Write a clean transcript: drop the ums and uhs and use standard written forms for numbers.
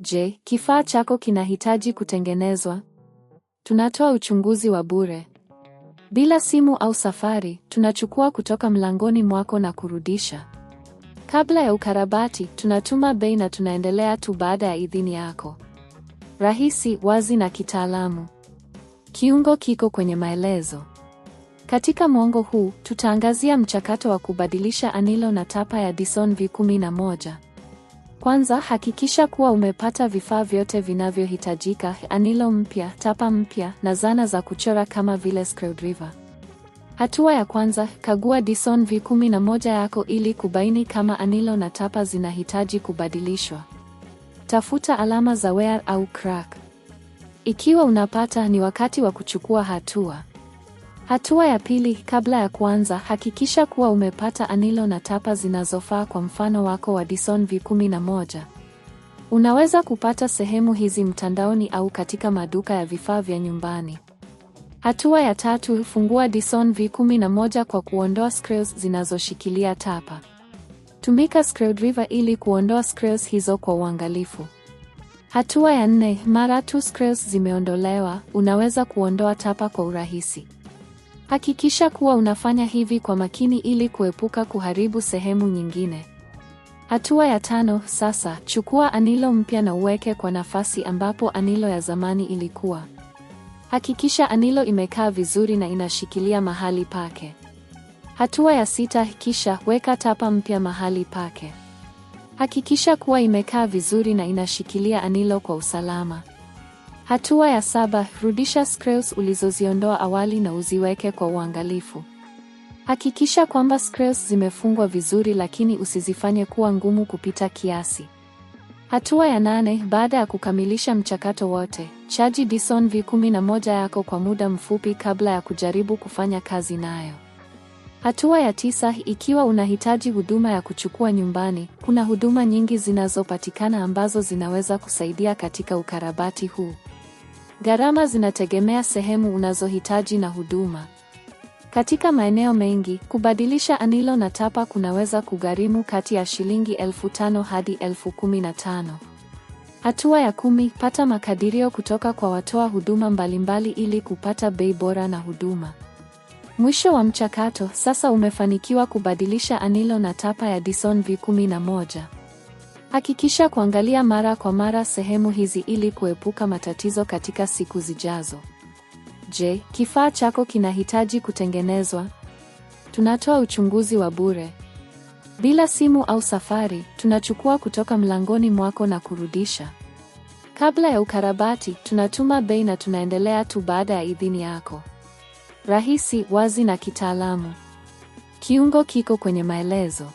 Je, kifaa chako kinahitaji kutengenezwa? Tunatoa uchunguzi wa bure. Bila simu au safari, tunachukua kutoka mlangoni mwako na kurudisha. Kabla ya ukarabati, tunatuma bei na tunaendelea tu baada ya idhini yako. Rahisi, wazi na kitaalamu. Kiungo kiko kwenye maelezo. Katika mwongo huu, tutaangazia mchakato wa kubadilisha anilo na tapa ya Dyson V11. Kwanza, hakikisha kuwa umepata vifaa vyote vinavyohitajika: anilo mpya, tapa mpya na zana za kuchora kama vile screwdriver. Hatua ya kwanza, kagua Dyson V11 yako ili kubaini kama anilo na tapa zinahitaji kubadilishwa. Tafuta alama za wear au crack. Ikiwa unapata, ni wakati wa kuchukua hatua. Hatua ya pili, kabla ya kuanza, hakikisha kuwa umepata anilo na tapa zinazofaa kwa mfano wako wa Dyson V11. Unaweza kupata sehemu hizi mtandaoni au katika maduka ya vifaa vya nyumbani. Hatua ya tatu, fungua Dyson V11 kwa kuondoa screws zinazoshikilia tapa. Tumika screwdriver ili kuondoa screws hizo kwa uangalifu. Hatua ya nne, mara tu screws zimeondolewa, unaweza kuondoa tapa kwa urahisi. Hakikisha kuwa unafanya hivi kwa makini ili kuepuka kuharibu sehemu nyingine. Hatua ya tano, sasa chukua anilo mpya na uweke kwa nafasi ambapo anilo ya zamani ilikuwa. Hakikisha anilo imekaa vizuri na inashikilia mahali pake. Hatua ya sita, kisha weka tapa mpya mahali pake. Hakikisha kuwa imekaa vizuri na inashikilia anilo kwa usalama. Hatua ya saba, rudisha screws ulizoziondoa awali na uziweke kwa uangalifu. Hakikisha kwamba screws zimefungwa vizuri, lakini usizifanye kuwa ngumu kupita kiasi. Hatua ya nane, baada ya kukamilisha mchakato wote, chaji Dyson V11 yako kwa muda mfupi kabla ya kujaribu kufanya kazi nayo. Hatua ya tisa, ikiwa unahitaji huduma ya kuchukua nyumbani, kuna huduma nyingi zinazopatikana ambazo zinaweza kusaidia katika ukarabati huu. Gharama zinategemea sehemu unazohitaji na huduma. Katika maeneo mengi, kubadilisha anilo na tapa kunaweza kugharimu kati ya shilingi 5,000 hadi 15,000. Hatua ya 10, pata makadirio kutoka kwa watoa huduma mbalimbali ili kupata bei bora na huduma. Mwisho wa mchakato, sasa umefanikiwa kubadilisha anilo na tapa ya Dyson V11. Hakikisha kuangalia mara kwa mara sehemu hizi ili kuepuka matatizo katika siku zijazo. Je, kifaa chako kinahitaji kutengenezwa? Tunatoa uchunguzi wa bure. Bila simu au safari, tunachukua kutoka mlangoni mwako na kurudisha. Kabla ya ukarabati, tunatuma bei na tunaendelea tu baada ya idhini yako. Rahisi, wazi na kitaalamu. Kiungo kiko kwenye maelezo.